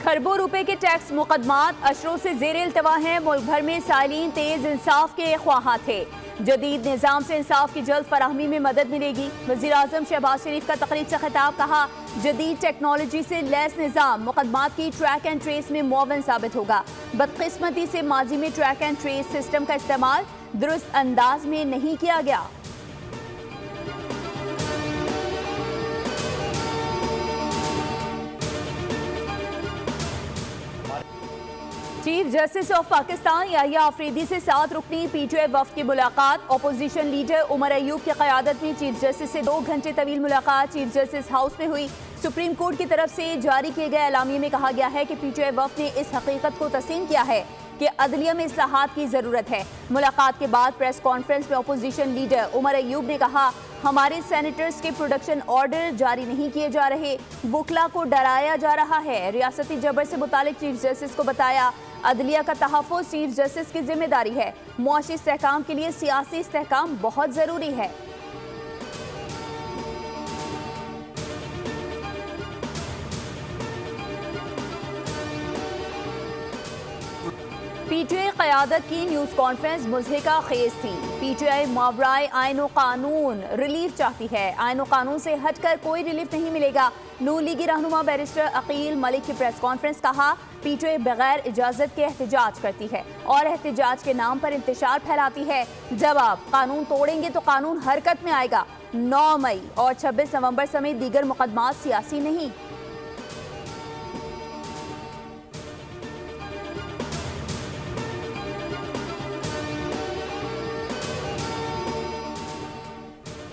खरबों रुपए के टैक्स मुकदमात अशरों से जेर इल्तवा हैं। मुल्क भर में सालीन तेज इंसाफ के ख्वाहा थे। जदीद निज़ाम से इंसाफ की जल्द फराहमी में मदद मिलेगी। वज़ीर आज़म शहबाज शरीफ का तकरीब से खिताब, कहा जदीद टेक्नोलॉजी से लैस निज़ाम मुकदमात की ट्रैक एंड ट्रेस में मुअव्वन साबित होगा। बदकिस्मती से माजी में ट्रैक एंड ट्रेस सिस्टम का इस्तेमाल दुरुस्त अंदाज में नहीं किया गया। Chief justice of Pakistan Yahya Afridi से 7 रुकनी पीटीआई वफ्द की मुलाकात। अपोजिशन लीडर उमर अयूब की क़यादत में चीफ जस्टिस से 2 घंटे तवील मुलाकात चीफ जस्टिस हाउस में हुई। सुप्रीम कोर्ट की तरफ से जारी किए गए एलामिये में कहा गया है कि पीटीआई वफ्द ने इस हकीकत को तस्लीम किया है कि अदलिया में इस्लाहात की ज़रूरत है। मुलाकात के बाद प्रेस कॉन्फ्रेंस में अपोजिशन लीडर उमर अयूब ने कहा, हमारे सेनेटर्स के प्रोडक्शन ऑर्डर जारी नहीं किए जा रहे, वकला को डराया जा रहा है। रियासती जबर से मुतालिक चीफ जस्टिस को बताया, अदलिया का तहफ़्फ़ुज़ चीफ जस्टिस की जिम्मेदारी है। मुआशी इस्तेहकाम के लिए सियासी इस्तेहकाम बहुत ज़रूरी है। पीटीआई क़यादत की न्यूज़ कॉन्फ्रेंस मुज़हिका खेज थी। पीटीआई मावराए आइन व कानून रिलीफ चाहती है। आइन व कानून से हटकर कोई रिलीफ नहीं मिलेगा। नून लीगी रहनुमा बैरिस्टर अकील मलिक की प्रेस कॉन्फ्रेंस, कहा पीटीआई बगैर इजाज़त के एहतजाज करती है और एहतजाज के नाम पर इंतशार फैलाती है। जब आप कानून तोड़ेंगे तो कानून हरकत में आएगा। 9 मई और 26 नवंबर समेत दीगर मुकदमात सियासी नहीं।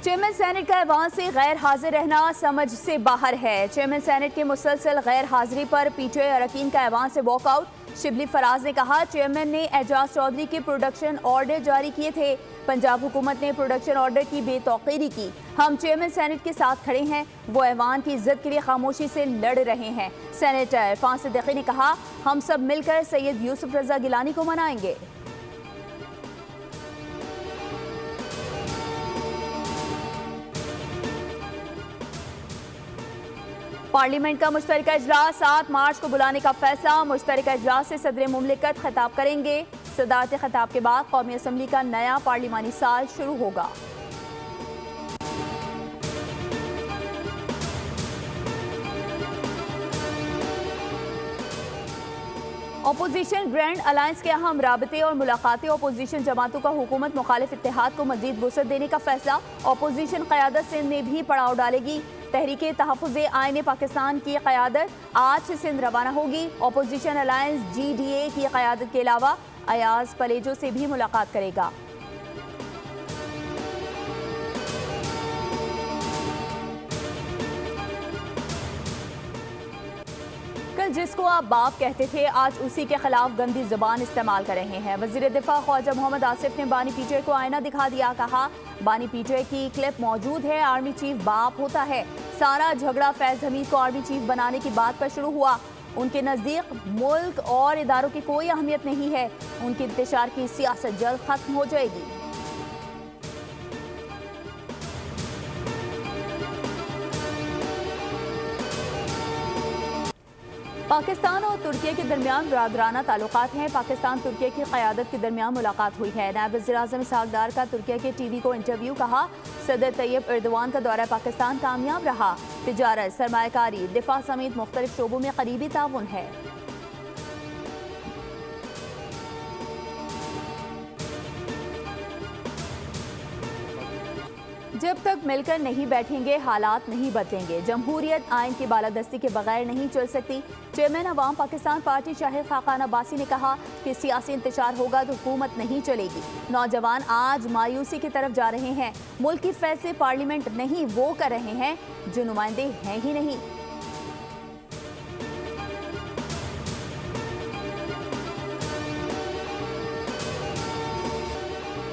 चेयरमैन सेनेट का ऐवान से गैर हाजिर रहना समझ से बाहर है। चेयरमैन सेनेट के मुसलसल गैर हाजिरी पर पीटीआई अरकान का ऐवान से वॉकआउट। शिबली फराज ने कहा, चेयरमैन ने एजाज चौधरी के प्रोडक्शन ऑर्डर जारी किए थे। पंजाब हुकूमत ने प्रोडक्शन ऑर्डर की बेतौकीरी की। हम चेयरमैन सेनेट के साथ खड़े हैं। वो ऐवान की इज्जत के लिए खामोशी से लड़ रहे हैं। सेनेटर इरफान सिद्दीकी ने कहा, हम सब मिलकर सैयद यूसुफ रजा गिलानी को मनाएंगे। पार्लियामेंट का मुश्तरका इजलास 7 मार्च को बुलाने का फैसला। मुश्तरका इजलास से सदर मुमलिकत खिताब करेंगे। सदारती खिताब के बाद कौमी असम्बली का नया पार्लिमानी साल शुरू होगा। अपोजिशन ग्रैंड अलायंस के अहम राबते और मुलाकातें। अपोजिशन जमातों का हुकूमत मुखालिफ इत्तेहाद को मजीद वुसअत देने का फैसला। अपोजिशन क़यादत सिंध में भी पड़ाव डालेगी। तहरीके तहफ़्फ़ुज़े आईने पाकिस्तान की क़यादत आज से सिंध रवाना होगी। अपोजिशन अलायंस GDA की क़यादत के अलावा अयाज पलेजो से भी मुलाकात करेगा। कल जिसको आप बाप कहते थे, आज उसी के खिलाफ गंदी जुबान इस्तेमाल कर रहे हैं। वज़ीर दिफा ख्वाजा मोहम्मद आसिफ ने बानी पीटीआई को आईना दिखा दिया। कहा, बानी पीटीआई की क्लिप मौजूद है। आर्मी चीफ बाप होता है। सारा झगड़ा फैज हमीद को आर्मी चीफ बनाने की बात पर शुरू हुआ। उनके नज़दीक मुल्क और इदारों की कोई अहमियत नहीं है। उनकी इंतशार की सियासत जल्द खत्म हो जाएगी। पाकिस्तान और तुर्की के दरमियान बरादराना ताल्लुकात हैं। पाकिस्तान तुर्की की क़यादत के दरमियान मुलाकात हुई है। नायब वज़ीर आज़म इसहाक़ डार का तुर्की के टीवी को इंटरव्यू। कहा, सदर तैयब एर्दोआन का दौरा पाकिस्तान कामयाब रहा। तिजारत, सरमायाकारी, दिफा समेत मुख्तलिफ शोबों में करीबी ताउन है। जब तक मिलकर नहीं बैठेंगे हालात नहीं बदलेंगे। जमहूरियत आइन की बालादस्ती के बगैर नहीं चल सकती। चेयरमैन अवाम पाकिस्तान पार्टी शाहिद खाकान अब्बासी ने कहा कि सियासी इंतशार होगा तो हुकूमत नहीं चलेगी। नौजवान आज मायूसी की तरफ जा रहे हैं। मुल्क की फैसले पार्लियामेंट नहीं वो कर रहे हैं जो नुमाइंदे हैं ही नहीं।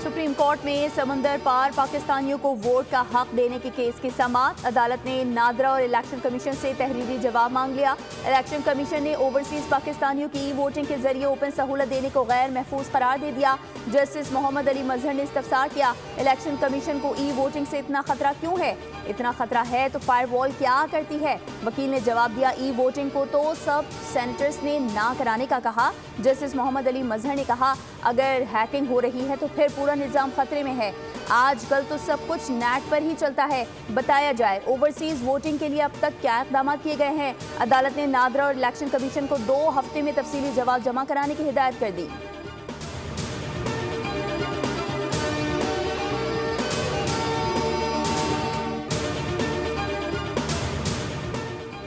सुप्रीम कोर्ट में समंदर पार पाकिस्तानियों को वोट का हक देने के केस की समाअत। अदालत ने नादरा और इलेक्शन कमीशन से तहरीरी जवाब मांग लिया। इलेक्शन कमीशन ने ओवरसीज पाकिस्तानियों की ई वोटिंग के जरिए ओपन सहूलत देने को गैर महफूज करार दे दिया। जस्टिस मोहम्मद अली मजहर ने इस्तफसार किया, इलेक्शन कमीशन को ई वोटिंग से इतना खतरा क्यों है? इतना खतरा है तो फायरवॉल क्या करती है? वकील ने जवाब दिया, ई वोटिंग को तो सब सेनेटर्स ने ना कराने का कहा। जस्टिस मोहम्मद अली मजहर ने कहा, अगर हैकिंग हो रही है तो फिर पूरा निज़ाम खतरे में है। आजकल तो सब कुछ नेट पर ही चलता है। बताया जाए ओवरसीज वोटिंग के लिए अब तक क्या इक़दाम किए गए हैं? अदालत ने नादरा और इलेक्शन कमीशन को 2 हफ्ते में तफसीली जवाब जमा कराने की हिदायत कर दी।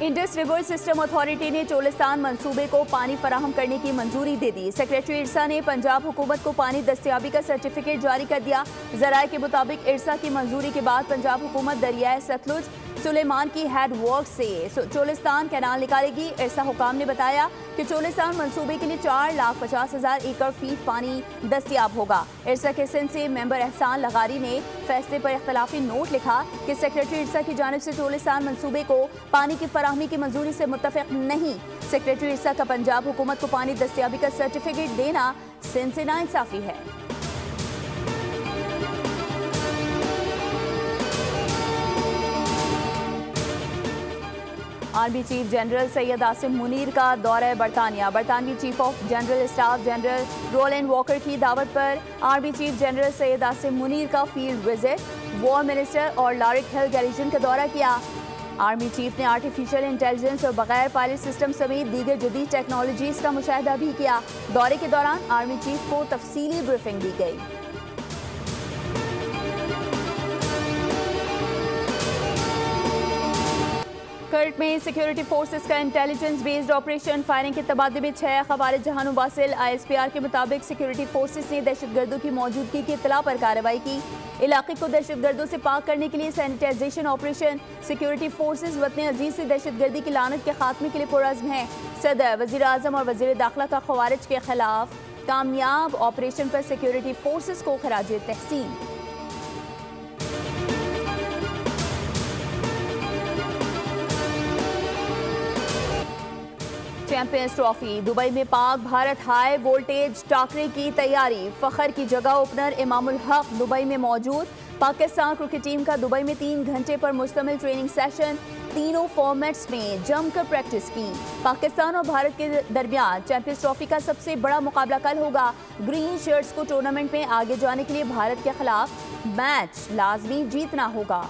इंडस रिवर सिस्टम अथॉरिटी ने चोलिस्तान मंसूबे को पानी फराहम करने की मंजूरी दे दी। सेक्रेटरी इरसा ने पंजाब हुकूमत को पानी दस्तियाबी का सर्टिफिकेट जारी कर दिया। ज़राए के मुताबिक इरसा की मंजूरी के बाद पंजाब हुकूमत दरियाए सतलुज सुलेमान की हेड वर्क से चोलिस्तान कैनाल निकालेगी। इरसा हुकाम ने बताया कि चोलिस्तान मंसूबे के लिए 4,50,000 एकड़ फीट पानी दस्तियाब होगा। इरसा के सिंध से मेंबर एहसान लगारी ने फैसले पर इख्तलाफी नोट लिखा कि सेक्रेटरी इरसा की जानिब से चोलिस्तान मंसूबे को पानी की फराहमी की मंजूरी से मुत्तफिक नहीं। सेक्रेटरी इरसा का पंजाब हुकूमत को पानी दस्तियाबी का सर्टिफिकेट देना सिंध से नाइंसाफी है। Army chief general Syed Asim Munir का दौरा बरतानिया। बरतानवी chief of general staff general Roland Walker की दावत पर army chief general Syed Asim Munir का फील्ड विजिट, वॉर मिनिस्टर और लारिक हिल गैरिजन का दौरा किया। आर्मी चीफ ने आर्टिफिशियल इंटेलिजेंस और बगैर पायलट सिस्टम समेत दीगर जदीद टेक्नोलॉजीज का मुशाहिदा भी किया। दौरे के दौरान आर्मी चीफ को तफसीली ब्रीफिंग दी गई। कर्ट में सिक्योरिटी फोर्सेस का इंटेलिजेंस बेस्ड ऑपरेशन, फायरिंग के तबादले में 6 खवारिज जहानु बासिल। ISPR के मुताबिक सिक्योरिटी फोर्सेस ने दहशतगर्दों की मौजूदगी की इत्तला पर कार्रवाई की। इलाके को दहशतगर्दों से पाक करने के लिए सैनिटाइजेशन ऑपरेशन। सिक्योरिटी फोर्सेस वतन अजीज से दहशतगर्दी की लानत के खात्मे के लिए पुरअज़्म हैं। सदर, वज़ीर आज़म और वज़ीर दाखिला का खवारिज के खिलाफ कामयाब ऑपरेशन पर सिक्योरिटी फोर्सेस को खराज तहसीन। चैंपियंस ट्रॉफी दुबई में पाक भारत हाई वोल्टेज टाकरे की तैयारी। फखर की जगह ओपनर इमामुल हक दुबई में मौजूद। पाकिस्तान क्रिकेट टीम का दुबई में 3 घंटे पर मुश्तमिल ट्रेनिंग सेशन, तीनों फॉर्मेट्स में जमकर प्रैक्टिस की। पाकिस्तान और भारत के दरमियान चैंपियंस ट्रॉफी का सबसे बड़ा मुकाबला कल होगा। ग्रीन शर्ट्स को टूर्नामेंट में आगे जाने के लिए भारत के खिलाफ मैच लाजमी जीतना होगा।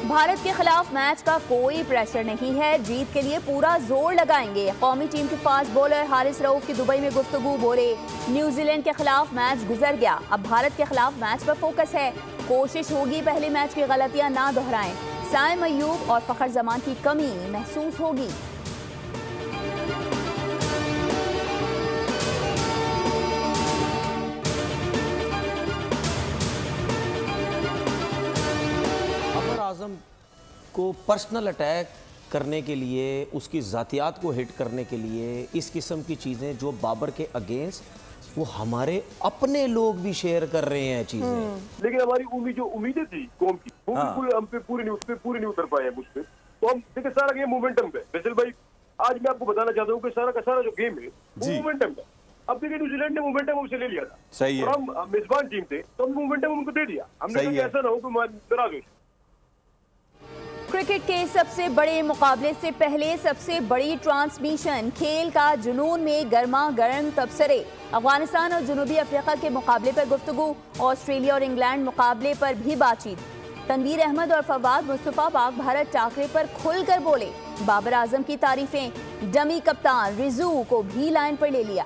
भारत के खिलाफ मैच का कोई प्रेशर नहीं है, जीत के लिए पूरा जोर लगाएंगे। कौमी टीम के फास्ट बॉलर हारिस रऊफ की दुबई में गुफ्तगू, बोले न्यूजीलैंड के खिलाफ मैच गुजर गया, अब भारत के खिलाफ मैच पर फोकस है। कोशिश होगी पहले मैच की गलतियां ना दोहराएं। साइम अयूब और फखर जमान की कमी महसूस होगी। आज़म को पर्सनल अटैक करने के लिए, उसकी ज़ातियात को हिट करने के लिए, इस किस्म की चीज़ें जो बाबर के अगेंस्ट वो हमारे अपने लोग भी शेयर कर रहे हैं चीज़ें। लेकिन हमारी जो उम्मीदें थी कौम की वो बिल्कुल हम पे पूरी नहीं उतर पाए हैं मुझ पे। तो हम देखिए सारा गेम मोमेंटम पे। फैसल भाई आज मैं आपको बताना चाहता हूँ कि सारा का सारा जो गेम है वो मोमेंटम पे। अब देखिए न्यूजीलैंड ने मोमेंटम हमसे ले लिया था। सही है। और हम मेजबान टीम थे तो हम मोमेंटम उनको दे दिया। हमने कहा ऐसा ना हो कि नाराज हो। क्रिकेट के सबसे बड़े मुकाबले से पहले सबसे बड़ी ट्रांसमिशन, खेल का जुनून में गर्मा गर्म तबसरे। अफगानिस्तान और जनूबी अफ्रीका के मुकाबले पर गुफ्तगू, ऑस्ट्रेलिया और इंग्लैंड मुकाबले पर भी बातचीत। तनवीर अहमद और फवाद मुस्तफा पाक भारत टाकरे पर खुलकर बोले। बाबर आजम की तारीफें, डमी कप्तान रिजू को भी लाइन पर ले लिया।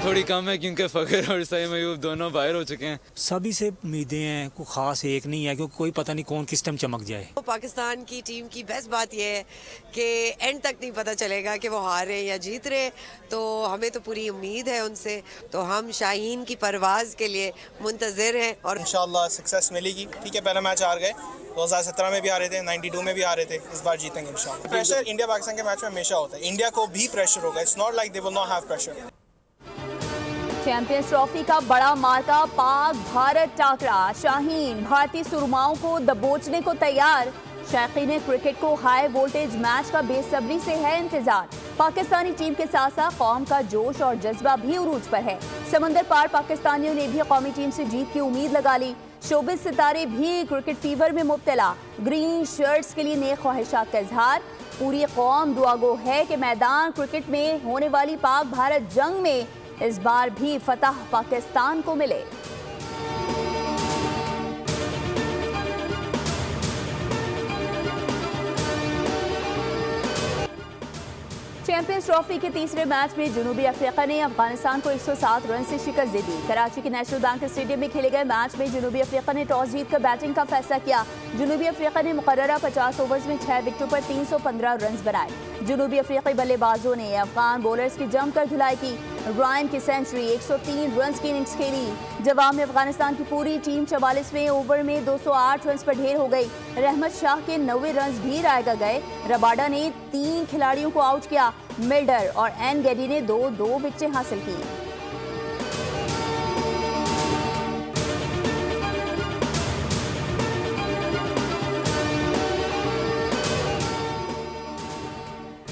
थोड़ी कम है क्योंकि फ़खर और साइम अयूब दोनों बाहर हो चुके हैं। सभी से उम्मीदें हैं, कोई खास एक नहीं है क्योंकि कोई पता नहीं कौन किस टाइम चमक जाए। तो पाकिस्तान की टीम की बेस्ट बात यह है कि एंड तक नहीं पता चलेगा कि वो हार रहे या जीत रहे, तो हमें तो पूरी उम्मीद है उनसे। तो हम शाहीन की परवाज़ के लिए मुंतज़िर हैं और इंशाल्लाह सक्सेस मिलेगी। ठीक है, पहला मैच हार गए, 2017 में भी हारे थे, 92 में भी हारे थे, इस बार जीतेंगे इंशाल्लाह। प्रेशर इंडिया पाकिस्तान के मैच में हमेशा होता है, इंडिया को भी प्रेशर होगा। It's not like they will not have pressure. Champions trophy का बड़ा मार्का पाक भारत टाकरा। शाहीन भारतीय सुरमाओं को दबोचने को तैयार। शायकीन क्रिकेट को हाई वोल्टेज मैच का बेसब्री से है इंतजार। पाकिस्तानी टीम के साथ साथ कौम का जोश और जज्बा भी उरूज पर है। समंदर पार पाकिस्तानियों ने भी कौमी टीम से जीत की उम्मीद लगा ली। शोबिस सितारे भी क्रिकेट फीवर में मुब्तला। ग्रीन शर्ट्स के लिए नेक ख्वाहिशात का इजहार। पूरी कौम दुआगो है कि मैदान क्रिकेट में होने वाली पाक भारत जंग में इस बार भी फतह पाकिस्तान को मिले। चैंपियंस ट्रॉफी के तीसरे मैच में जनूबी अफ्रीका ने अफगानिस्तान को 107 रन से शिकस्त दे दी। कराची के नेशनल बैंक स्टेडियम में खेले गए मैच में जनूबी अफ्रीका ने टॉस जीतकर बैटिंग का फैसला किया। जनूबी अफ्रीका ने मुकर्ररा 50 ओवर्स में 6 विकेटों पर 315 रन बनाए। जनूबी अफ्रीकी बल्लेबाजों ने अफगान बॉलर्स की जमकर धुलाई की। रायन की सेंचुरी 103 रन की इनिंग्स खेली। जवाब में अफगानिस्तान की पूरी टीम 44वें ओवर में 208 रन पर ढेर हो गई। रहमत शाह के 90 रन भी रायगा गए। रबाडा ने 3 खिलाड़ियों को आउट किया। मिल्डर और एन गेडी ने 2 विकेटें हासिल की।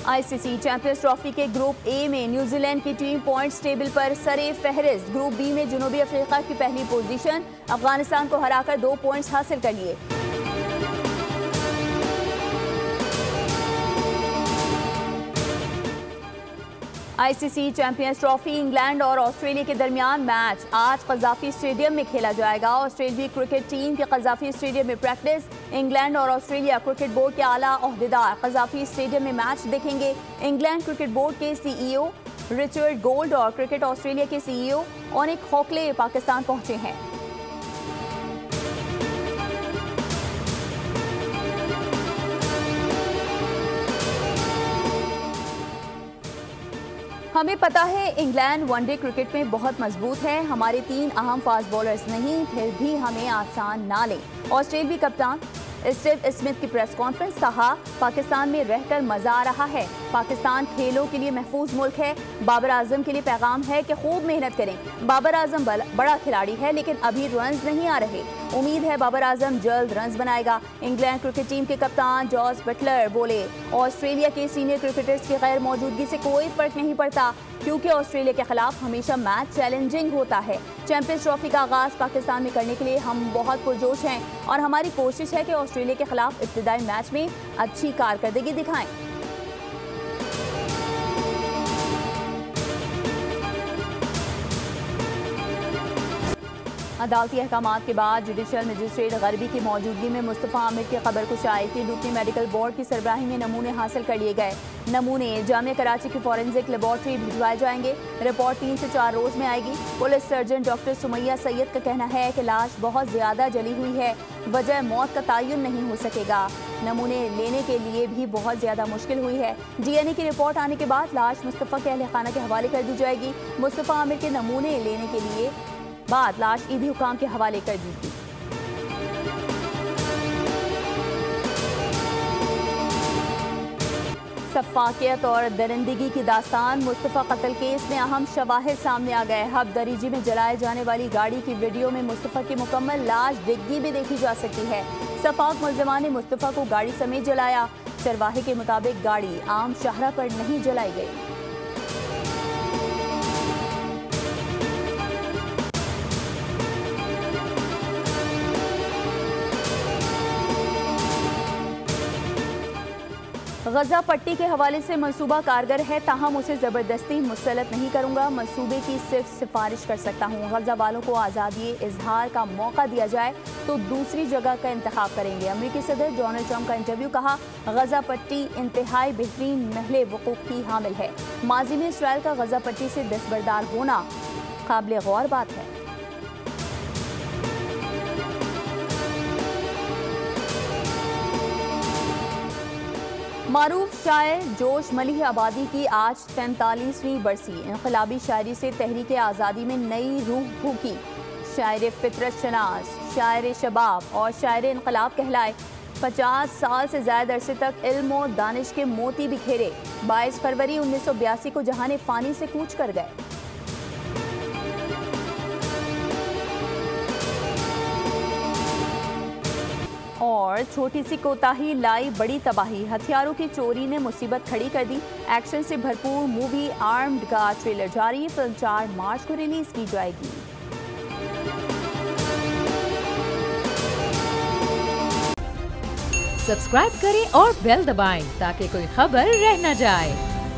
आईसीसी चैंपियंस ट्रॉफी के ग्रुप ए में न्यूजीलैंड की टीम पॉइंट्स टेबल पर सरे फहरिस्त। ग्रुप बी में जनूबी अफ्रीका की पहली पोजीशन। अफगानिस्तान को हराकर 2 पॉइंट्स हासिल कर लिए। आईसीसी चैंपियंस ट्रॉफी इंग्लैंड और ऑस्ट्रेलिया के दरमियान मैच आज कज़ाफी स्टेडियम में खेला जाएगा। ऑस्ट्रेलियाई क्रिकेट टीम के कज़ाफी स्टेडियम में प्रैक्टिस। इंग्लैंड और ऑस्ट्रेलिया क्रिकेट बोर्ड के आला ओहदेदार कज़ाफी स्टेडियम में मैच देखेंगे। इंग्लैंड क्रिकेट बोर्ड के सीईओ रिचर्ड गोल्ड और क्रिकेट ऑस्ट्रेलिया के सीईओ ओनिक हॉकले पाकिस्तान पहुंचे हैं। हमें पता है इंग्लैंड वनडे क्रिकेट में बहुत मजबूत है। हमारे 3 अहम फास्ट बॉलर्स नहीं, फिर भी हमें आसान ना लें। ऑस्ट्रेलियाई कप्तान स्टीव स्मिथ की प्रेस कॉन्फ्रेंस। कहा, पाकिस्तान में रहकर मजा आ रहा है। पाकिस्तान खेलों के लिए महफूज मुल्क है। बाबर आजम के लिए पैगाम है कि खूब मेहनत करें। बाबर आजम बड़ा खिलाड़ी है, लेकिन अभी रन्स नहीं आ रहे। उम्मीद है बाबर आजम जल्द रन्स बनाएगा। इंग्लैंड क्रिकेट टीम के कप्तान जॉस बटलर बोले, ऑस्ट्रेलिया के सीनियर क्रिकेटर्स की गैर मौजूदगी से कोई फर्क नहीं पड़ता, क्योंकि ऑस्ट्रेलिया के खिलाफ हमेशा मैच चैलेंजिंग होता है। चैंपियंस ट्रॉफी का आगाज पाकिस्तान में करने के लिए हम बहुत पुरजोश हैं और हमारी कोशिश है कि ऑस्ट्रेलिया के खिलाफ इब्तिदाई मैच में अच्छी कारकर्दगी दिखाएं। अदालती अहकामात के बाद जुडिशल मजिस्ट्रेट गरबी की मौजूदगी में मुस्तफ़ा आमिर की खबर कुछ आई कि डुपनी मेडिकल बोर्ड की सरबराही में नमूने हासिल कर लिए गए। नमूने जामिया कराची की फॉरेंसिक लेबॉर्ट्री भिजवाए जाएंगे। रिपोर्ट 3 से 4 रोज में आएगी। Police surgeon doctor Sumaiya Syed का कहना है कि लाश बहुत ज्यादा जली हुई है, वजह मौत का तयन नहीं हो सकेगा। नमूने लेने के लिए भी बहुत ज्यादा मुश्किल हुई है। DNA की रिपोर्ट आने के बाद लाश मुस्तफ़ा के अहल खाना के हवाले कर दी जाएगी। मुस्तफ़ा आमिर के नमूने लेने के लिए बाद लाश ईदी हुकाम के हवाले कर दी गई। शफ़ाकियत और दरिंदगी की दास्तान। मुस्तफ़ा कत्ल केस में अहम शवाहिद सामने आ गए। हब दरीजी में जलाए जाने वाली गाड़ी की वीडियो में मुस्तफ़ा की मुकम्मल लाश डिग्गी में देखी जा सकती है। शफ़ाक मुल्ज़िमा ने मुस्तफ़ा को गाड़ी समेत जलाया। चरवाहे के मुताबिक गाड़ी आम शाहरा पर नहीं जलाई गई। गजा पट्टी के हवाले से मंसूबा कारगर है, ताहम उसे ज़बरदस्ती मुसलत नहीं करूंगा। मंसूबे की सिर्फ सिफारिश कर सकता हूँ। गजा वालों को आज़ादी इजहार का मौका दिया जाए तो दूसरी जगह का इंतखाब करेंगे। अमेरिकी सदर डोनाल्ड ट्रंप का इंटरव्यू। कहा, गजा पट्टी इंतहाई बेहतरीन महले वकूफ़ की हामिल है। माजी में इसराइल का गजा पट्टी से दस्तबरदार होना काबिल गौर बात है। मारूफ शायर जोश मलिह आबादी की आज 45वीं बरसी। इनकलाबी शायरी से तहरीक आज़ादी में नई रूह फूकी। शायर फितरत शनास, शायर शबाब और शायर इनकलाब कहलाए। 50 साल से ज़्यादा अरसे तक इल्म और दानिश के मोती बिखेरे। 22 फरवरी 1982 को जहाने फ़ानी से कूच कर गए। और छोटी सी कोताही लाई बड़ी तबाही, हथियारों की चोरी ने मुसीबत खड़ी कर दी। एक्शन से भरपूर मूवी आर्म्ड का ट्रेलर जारी, फिल्म 4 मार्च को रिलीज की जाएगी। सब्सक्राइब करें और बेल दबाएं ताकि कोई खबर रह न जाए।